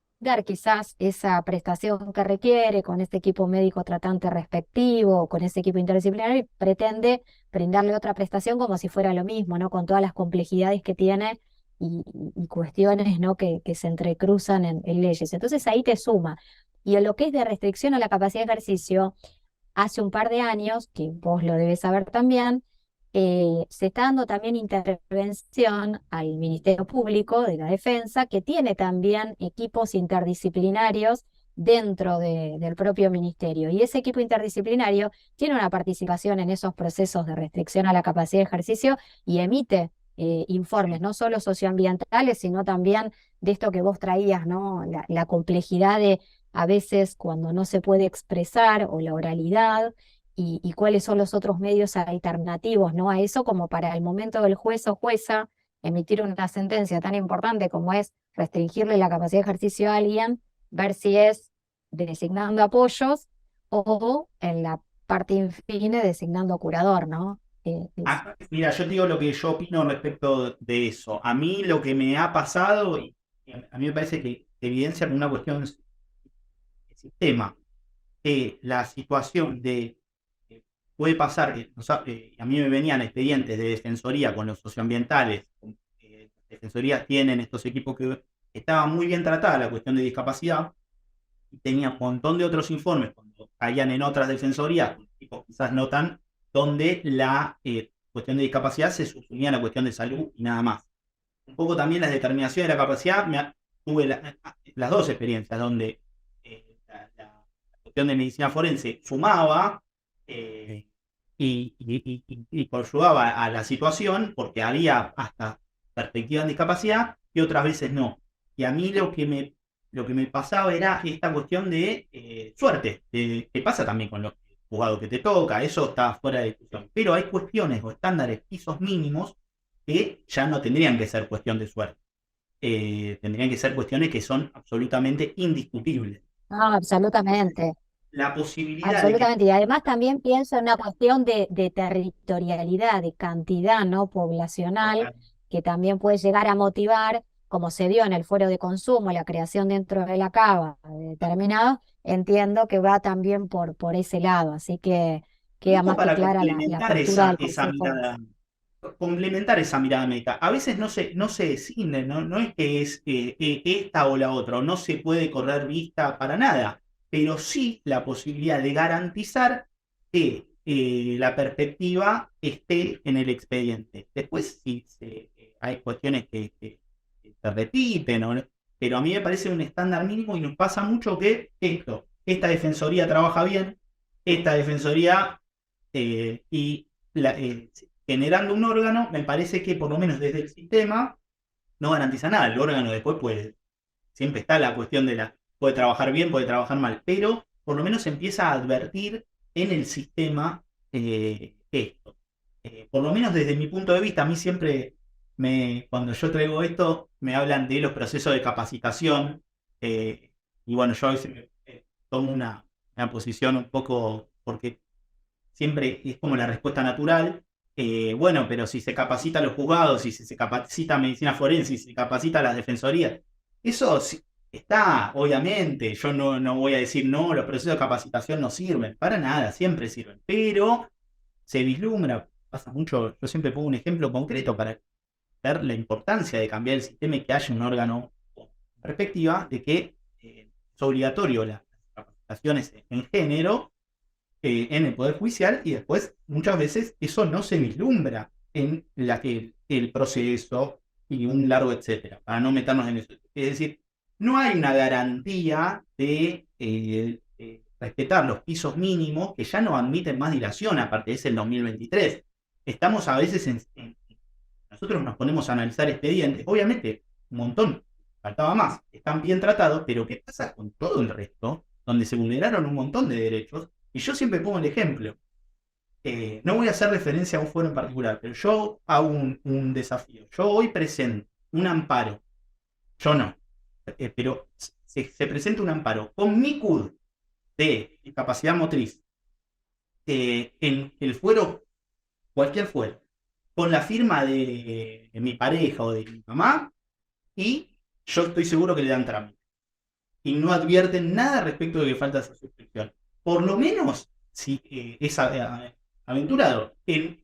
quizás esa prestación que requiere con ese equipo médico tratante respectivo o con ese equipo interdisciplinario y pretende brindarle otra prestación como si fuera lo mismo, ¿no? Con todas las complejidades que tiene y cuestiones, ¿no? que se entrecruzan en leyes. Entonces ahí te suma. Y en lo que es de restricción a la capacidad de ejercicio, hace un par de años, que vos lo debes saber también, se está dando también intervención al Ministerio Público de la Defensa, que tiene también equipos interdisciplinarios dentro del propio ministerio. Y ese equipo interdisciplinario tiene una participación en esos procesos de restricción a la capacidad de ejercicio y emite informes, Sí. no solo socioambientales, sino también de esto que vos traías, ¿no? La complejidad de a veces cuando no se puede expresar o la oralidad y cuáles son los otros medios alternativos, ¿no? A eso, como para el momento del juez o jueza emitir una sentencia tan importante como es restringirle la capacidad de ejercicio a alguien, ver si es designando apoyos o en la parte infine designando curador, ¿no? Mira, yo te digo lo que yo opino respecto de eso. A mí lo que me ha pasado, y a mí me parece que evidencia una cuestión de sistema, la situación de, puede pasar que a mí me venían expedientes de defensoría con los socioambientales, defensorías tienen estos equipos que estaban muy bien tratada la cuestión de discapacidad, y tenía un montón de otros informes cuando caían en otras defensorías, tipo, quizás no tan, donde la cuestión de discapacidad se subsumía a la cuestión de salud y nada más. Un poco también las determinaciones de la capacidad, tuve las dos experiencias, donde la cuestión de medicina forense sumaba eh, y conllugaba a la situación, porque había hasta perspectiva en discapacidad y otras veces no. Y a mí lo que me pasaba era esta cuestión de suerte, que pasa también con los jugados que te toca, eso está fuera de discusión. Pero hay cuestiones o estándares, pisos mínimos, que ya no tendrían que ser cuestión de suerte. Tendrían que ser cuestiones que son absolutamente indiscutibles. No, absolutamente. La posibilidad de que... Absolutamente. Y además también pienso en una cuestión de territorialidad, de cantidad, ¿no? Poblacional, que también puede llegar a motivar, como se dio en el fuero de consumo, la creación dentro de la cava determinado, entiendo que va también por ese lado. Así que queda Justo más que para clara la complementar postura del esa Consejo. mirada, médica. A veces no se decide, no es que es esta o la otra, o no se puede correr vista para nada, pero sí la posibilidad de garantizar que la perspectiva esté en el expediente. Después, si hay cuestiones que se repiten, pero a mí me parece un estándar mínimo y nos pasa mucho que esta defensoría trabaja bien, esta defensoría y generando un órgano, me parece que por lo menos desde el sistema no garantiza nada. El órgano después siempre está la cuestión puede trabajar bien, puede trabajar mal, pero por lo menos se empieza a advertir en el sistema esto. Por lo menos desde mi punto de vista, a mí siempre, cuando yo traigo esto, me hablan de los procesos de capacitación, y bueno, yo a veces tomo una posición un poco, porque siempre es como la respuesta natural. Bueno, pero si se capacita a los juzgados, si se capacita a medicina forense, si se capacita a las defensorías, eso está, obviamente, yo no voy a decir no, los procesos de capacitación no sirven, para nada, siempre sirven, pero se vislumbra, pasa mucho, yo siempre pongo un ejemplo concreto para ver la importancia de cambiar el sistema y que haya un órgano con perspectiva de que es obligatorio las capacitaciones en género en el Poder Judicial, y después muchas veces eso no se vislumbra en el proceso y un largo etcétera, para no meternos en eso. Es decir, no hay una garantía de respetar los pisos mínimos que ya no admiten más dilación, aparte es el 2023. Estamos a veces nosotros nos ponemos a analizar expedientes, obviamente un montón, faltaba más, están bien tratados, pero ¿qué pasa con todo el resto? Donde se vulneraron un montón de derechos. Y yo siempre pongo el ejemplo. No voy a hacer referencia a un foro en particular, pero yo hago un desafío. Yo hoy presento un amparo. Yo no. Pero se presenta un amparo con mi CUD de discapacidad motriz en el fuero, cualquier fuero, con la firma de mi pareja o de mi mamá, y yo estoy seguro que le dan trámite. Y no advierten nada respecto de que falta esa suscripción. Por lo menos, si es aventurado, en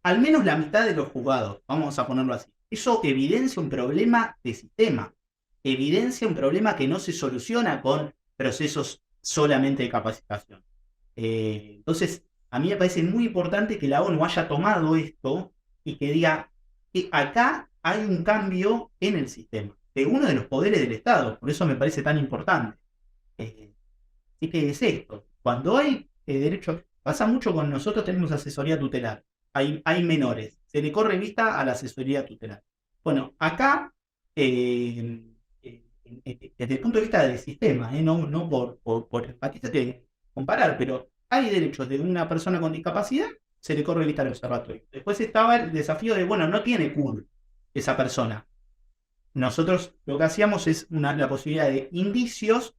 al menos la mitad de los juzgados, vamos a ponerlo así. Eso evidencia un problema de sistema, evidencia un problema que no se soluciona con procesos solamente de capacitación. Entonces, a mí me parece muy importante que la ONU haya tomado esto y que diga que acá hay un cambio en el sistema, de uno de los poderes del Estado, por eso me parece tan importante. Así que es esto, cuando hay derecho, pasa mucho con nosotros, tenemos asesoría tutelar, hay menores, se le corre vista a la asesoría tutelar. Bueno, acá, desde el punto de vista del sistema, no por empatizar, comparar, pero hay derechos de una persona con discapacidad, se le corre lista al observatorio. Después estaba el desafío de, bueno, no tiene CUD esa persona. Nosotros lo que hacíamos es la posibilidad de indicios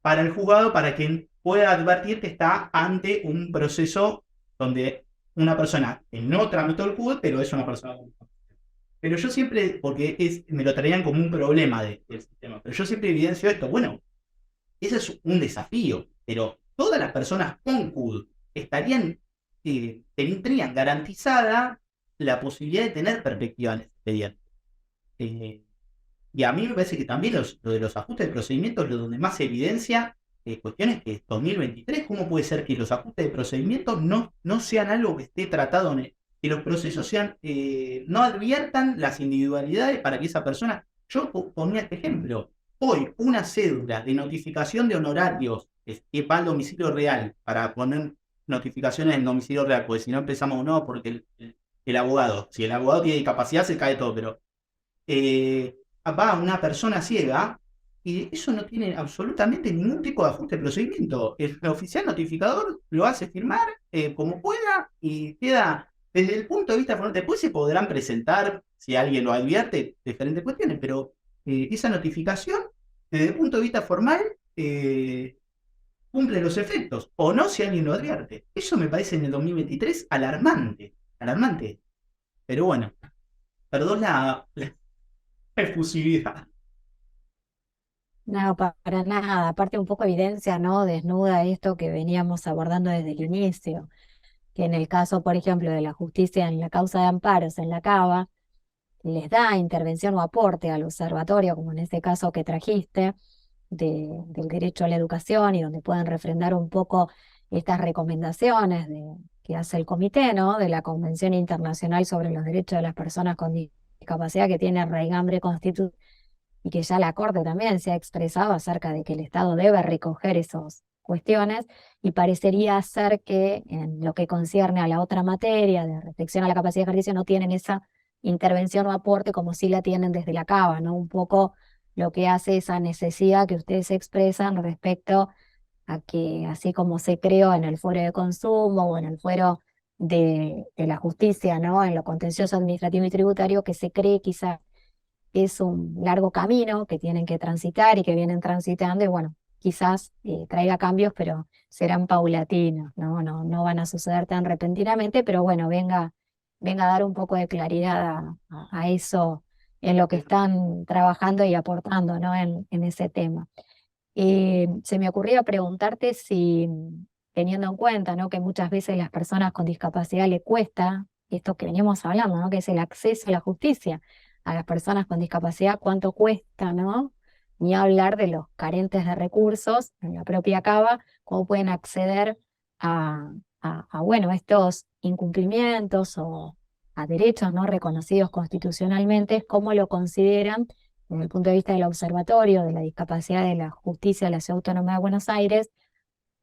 para el juzgado para que pueda advertir que está ante un proceso donde una persona que no tramitó el CUD, pero es una persona con discapacidad. Pero yo siempre, porque me lo traían como un problema del sistema, pero yo siempre evidencio esto, bueno, ese es un desafío, pero todas las personas con CUD tendrían garantizada la posibilidad de tener perspectiva en el expediente. Eh, y a mí me parece que también lo de los ajustes de procedimientos es lo donde más se evidencia cuestiones que es 2023, ¿cómo puede ser que los ajustes de procedimientos no sean algo que esté tratado que los procesos sean, no adviertan las individualidades para que esa persona, yo ponía este ejemplo, hoy una cédula de notificación de honorarios que va al domicilio real para poner notificaciones en domicilio real, porque si no empezamos no, porque el abogado, si el abogado tiene discapacidad se cae todo, pero va una persona ciega y eso no tiene absolutamente ningún tipo de ajuste de procedimiento. El oficial notificador lo hace firmar como pueda y queda desde el punto de vista formal. Después se podrán presentar, si alguien lo advierte, diferentes cuestiones, pero esa notificación, desde el punto de vista formal, cumple los efectos, o no si alguien lo advierte. Eso me parece en el 2023 alarmante, alarmante. Pero bueno, perdón la efusividad. No, para nada. Aparte un poco evidencia, ¿no? Desnuda esto que veníamos abordando desde el inicio, que en el caso, por ejemplo, de la justicia en la causa de amparos en la Cava, les da intervención o aporte al observatorio, como en este caso que trajiste, del derecho a la educación y donde pueden refrendar un poco estas recomendaciones que hace el comité, ¿no? De la Convención Internacional sobre los Derechos de las Personas con Discapacidad, que tiene raigambre constitucional y que ya la Corte también se ha expresado acerca de que el Estado debe recoger esas cuestiones, y parecería ser que en lo que concierne a la otra materia de restricción a la capacidad de ejercicio no tienen esa intervención o aporte como sí la tienen desde la Cava, ¿no? Un poco lo que hace esa necesidad que ustedes expresan respecto a que, así como se creó en el fuero de consumo o en el fuero de la justicia, ¿no? En lo contencioso administrativo y tributario, que se cree quizá es un largo camino que tienen que transitar y que vienen transitando, y bueno, quizás traiga cambios, pero serán paulatinos, ¿no? No van a suceder tan repentinamente, pero bueno, venga a dar un poco de claridad a eso en lo que están trabajando y aportando, ¿no? En ese tema. Se me ocurría preguntarte si, teniendo en cuenta, ¿no? Que muchas veces las personas con discapacidad le cuesta esto que veníamos hablando, ¿no? Que es el acceso a la justicia a las personas con discapacidad, cuánto cuesta, ¿no? Ni hablar de los carentes de recursos en la propia Cava, cómo pueden acceder a, bueno, estos incumplimientos o a derechos no reconocidos constitucionalmente, cómo lo consideran desde el punto de vista del Observatorio de la Discapacidad de la Justicia de la Ciudad Autónoma de Buenos Aires,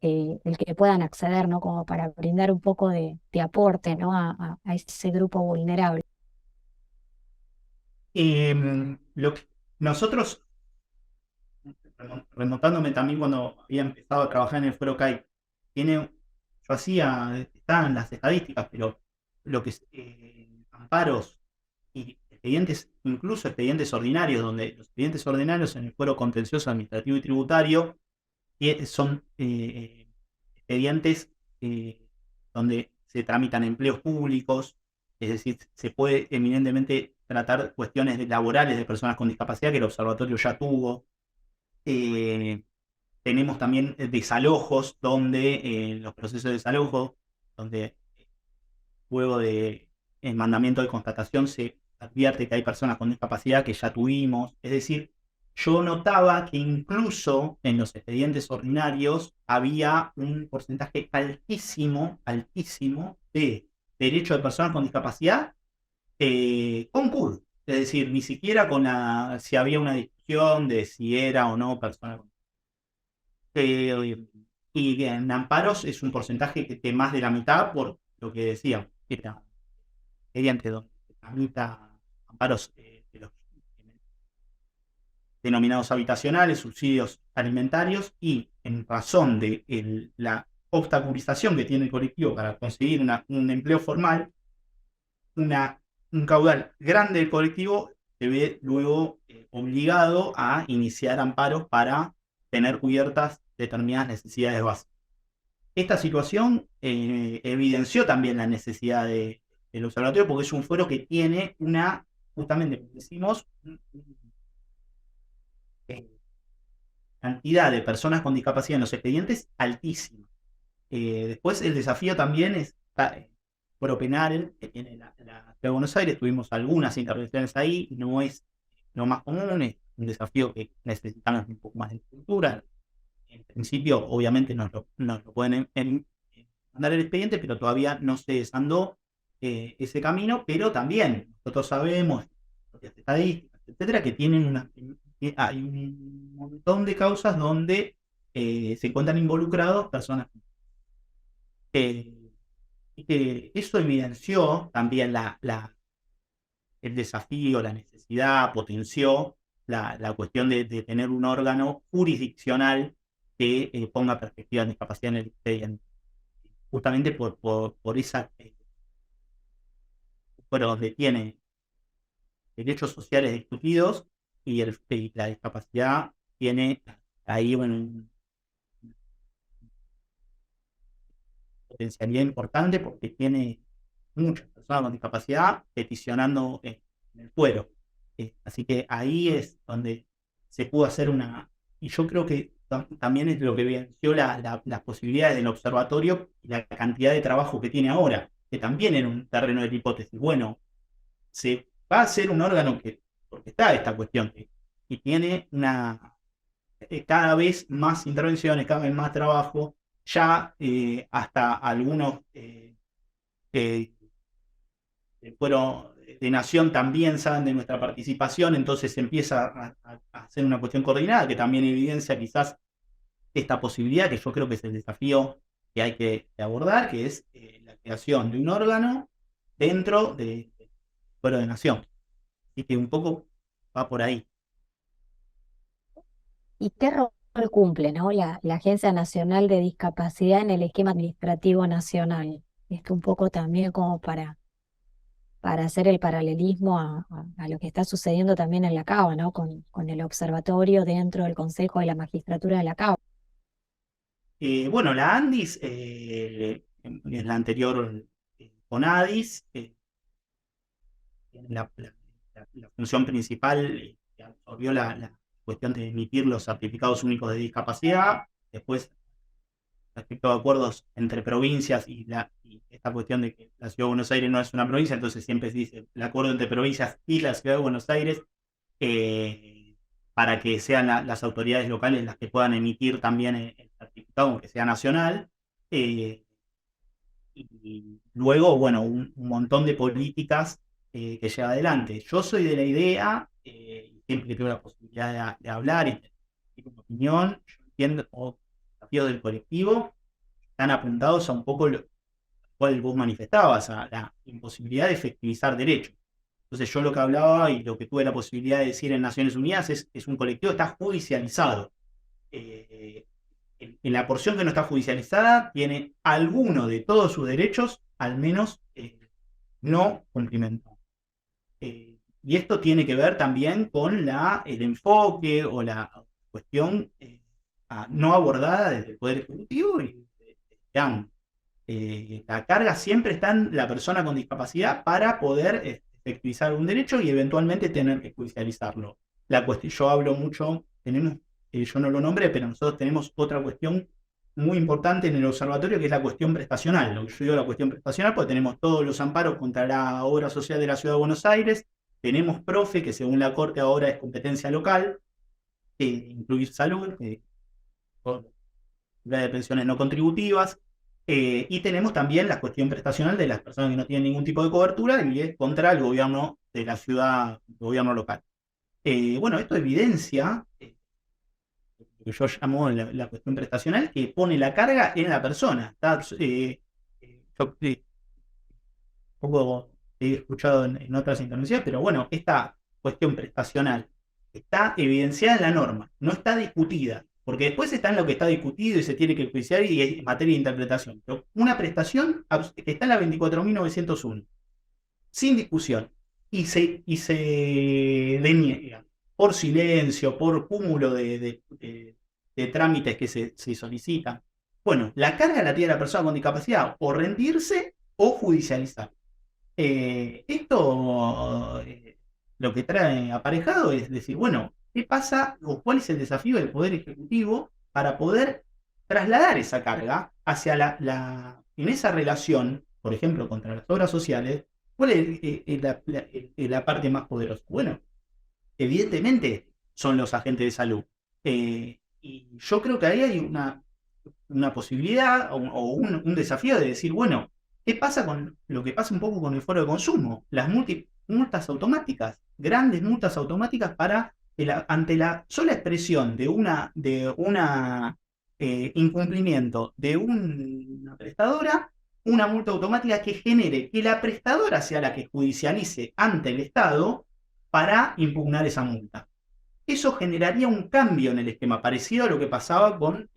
el que puedan acceder, ¿no? Como para brindar un poco de aporte, ¿no? A ese grupo vulnerable. Lo que nosotros, remontándome también cuando había empezado a trabajar en el Fuero CAI, estaban las estadísticas, pero lo que es amparos y expedientes, incluso expedientes ordinarios, donde los expedientes ordinarios en el Fuero Contencioso Administrativo y Tributario son expedientes donde se tramitan empleos públicos, es decir, se puede eminentemente tratar cuestiones laborales de personas con discapacidad que el observatorio ya tuvo. Eh, Tenemos también desalojos, donde los procesos de desalojo, donde luego de el mandamiento de constatación se advierte que hay personas con discapacidad que ya tuvimos. Es decir, yo notaba que incluso en los expedientes ordinarios había un porcentaje altísimo, altísimo de derecho de personas con discapacidad con CUD. Es decir, ni siquiera si había una discusión de si era o no persona con y en amparos es un porcentaje que más de la mitad, por lo que decía, era mediante donde se tramita amparos de los denominados habitacionales, subsidios alimentarios, y en razón de obstaculización que tiene el colectivo para conseguir un empleo formal, un caudal grande del colectivo se ve luego obligado a iniciar amparos para tener cubiertas determinadas necesidades básicas. Esta situación evidenció también la necesidad del observatorio porque es un foro que tiene justamente como decimos, cantidad de personas con discapacidad en los expedientes altísima. Después el desafío también es por Openar, que tiene la Ciudad de Buenos Aires, tuvimos algunas intervenciones ahí, no es lo más común, es un desafío que necesitamos un poco más de cultura. En principio, obviamente, nos lo pueden mandar el expediente, pero todavía no se desandó ese camino, pero también nosotros sabemos, las estadísticas, etcétera, que hay un montón de causas donde se encuentran involucrados personas. Y que eso evidenció también el desafío, la necesidad, potenció la cuestión de tener un órgano jurisdiccional que ponga perspectiva en discapacidad en el expediente. Justamente por esa, donde tiene derechos sociales discutidos y la discapacidad tiene ahí un potencialidad importante porque tiene muchas personas con discapacidad peticionando en el fuero. Así que ahí es donde se pudo hacer y yo creo que también es lo que venció las posibilidades del observatorio y la cantidad de trabajo que tiene ahora, que también era un terreno de hipótesis. Bueno, se va a hacer un órgano porque está esta cuestión, y tiene cada vez más intervenciones, cada vez más trabajo, ya hasta algunos fueron de Nación también saben de nuestra participación, entonces se empieza a hacer una cuestión coordinada que también evidencia quizás esta posibilidad, que yo creo que es el desafío que hay que abordar, que es la creación de un órgano dentro del Fuero de Nación. Así que un poco va por ahí. ¿Y qué rol cumple, ¿no? la Agencia Nacional de Discapacidad en el esquema administrativo nacional? Esto un poco también como para hacer el paralelismo a lo que está sucediendo también en la CABA, ¿no? Con el observatorio dentro del Consejo de la Magistratura de la CABA. Bueno, la ANDIS es la anterior CONADIS, tiene la función principal que absorbió la cuestión de emitir los certificados únicos de discapacidad. Después, respecto a acuerdos entre provincias y esta cuestión de que la Ciudad de Buenos Aires no es una provincia, entonces siempre se dice el acuerdo entre provincias y la Ciudad de Buenos Aires, para que sean las autoridades locales las que puedan emitir también el certificado, aunque sea nacional. Y luego, bueno, un montón de políticas que lleva adelante. Yo soy de la idea, siempre que tengo la posibilidad de hablar y decir una opinión, yo entiendo los desafíos del colectivo están apuntados a un poco lo cual vos manifestabas, a la imposibilidad de efectivizar derechos. Entonces yo lo que hablaba y lo que tuve la posibilidad de decir en Naciones Unidas es un colectivo que está judicializado. En la porción que no está judicializada tiene alguno de todos sus derechos, al menos no cumplimentado. Y esto tiene que ver también con el enfoque o la cuestión no abordada desde el Poder Ejecutivo y la carga siempre está en la persona con discapacidad para poder efectivizar un derecho y eventualmente tener que judicializarlo. Yo hablo mucho, yo no lo nombré, pero nosotros tenemos otra cuestión muy importante en el observatorio, que es la cuestión prestacional. Lo que yo digo la cuestión prestacional, porque tenemos todos los amparos contra la obra social de la Ciudad de Buenos Aires, tenemos PROFE, que según la Corte ahora es competencia local, incluye salud, de pensiones no contributivas, y tenemos también la cuestión prestacional de las personas que no tienen ningún tipo de cobertura y es contra el gobierno de la ciudad, el gobierno local. Bueno, esto evidencia lo que yo llamo la cuestión prestacional, que pone la carga en la persona. Yo poco he escuchado en otras intervenciones, pero bueno, esta cuestión prestacional está evidenciada en la norma, no está discutida. porque después está en lo que está discutido y se tiene que juiciar y es materia de interpretación. Pero una prestación que está en la 24.901 sin discusión, y se deniega por silencio, por cúmulo de trámites que se solicitan. Bueno, la carga la tiene la persona con discapacidad, o rendirse o judicializar. Esto lo que trae aparejado es decir, bueno, ¿qué pasa o cuál es el desafío del Poder Ejecutivo para poder trasladar esa carga hacia en esa relación, por ejemplo, contra las obras sociales? ¿Cuál es la parte más poderosa? Bueno, evidentemente son los agentes de salud. Y yo creo que ahí hay una posibilidad o un desafío de decir, bueno, ¿qué pasa con lo que pasa un poco con el foro de consumo? Las multas automáticas, grandes multas automáticas ante la sola expresión de una incumplimiento de una prestadora, una multa automática que genere que la prestadora sea la que judicialice ante el Estado para impugnar esa multa. Eso generaría un cambio en el esquema, parecido a lo que pasaba con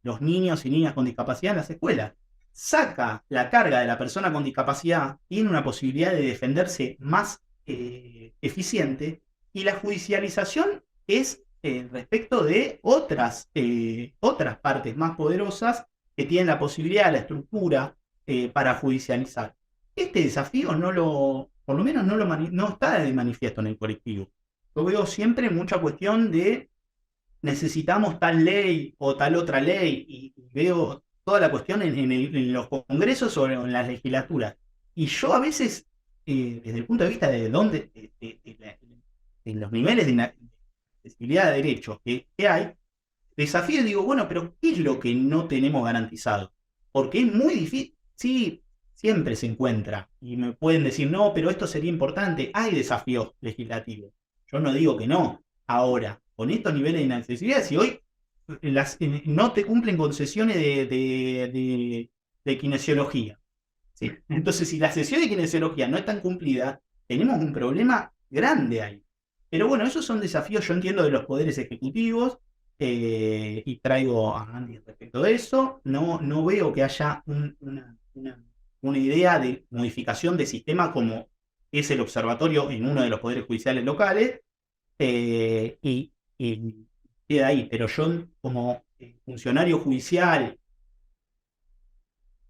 los niños y niñas con discapacidad en las escuelas. Saca la carga de la persona con discapacidad, tiene una posibilidad de defenderse más eficiente, y la judicialización es respecto de otras partes más poderosas que tienen la posibilidad, la estructura para judicializar. Este desafío por lo menos no está de manifiesto en el colectivo. Yo veo siempre mucha cuestión de necesitamos tal ley o tal otra ley, y veo toda la cuestión en los congresos o en las legislaturas. Y yo a veces, desde el punto de vista de dónde, de los niveles de accesibilidad de derechos que hay, desafío y digo, bueno, pero ¿qué es lo que no tenemos garantizado? Porque es muy difícil, sí, siempre se encuentra, y me pueden decir, no, pero esto sería importante, hay desafíos legislativos. Yo no digo que no. Ahora, con estos niveles de inaccesibilidad, si hoy no te cumplen concesiones de kinesiología, ¿sí? Entonces, si las sesiones de kinesiología no están cumplidas, tenemos un problema grande ahí. Pero bueno, esos son desafíos, yo entiendo, de los poderes ejecutivos, y traigo a Andy respecto de eso. No veo que haya una idea de modificación de sistema como es el observatorio en uno de los poderes judiciales locales, y queda ahí. Pero yo, como funcionario judicial,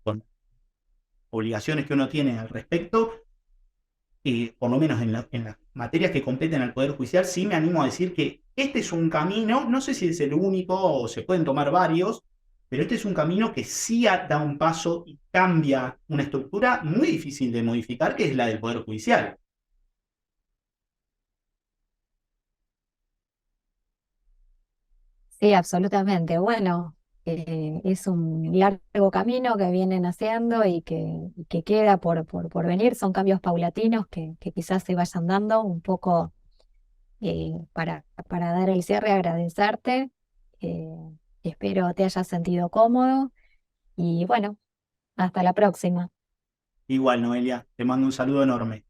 con obligaciones que uno tiene al respecto, por lo menos en las materias que competen al Poder Judicial, sí me animo a decir que este es un camino, no sé si es el único o se pueden tomar varios, pero este es un camino que sí da un paso y cambia una estructura muy difícil de modificar, que es la del Poder Judicial. Sí, absolutamente. Bueno, es un largo camino que vienen haciendo y que queda por venir. Son cambios paulatinos que quizás se vayan dando un poco, para dar el cierre, agradecerte. eh, Espero te hayas sentido cómodo y bueno, hasta la próxima. Igual, Noelia, te mando un saludo enorme.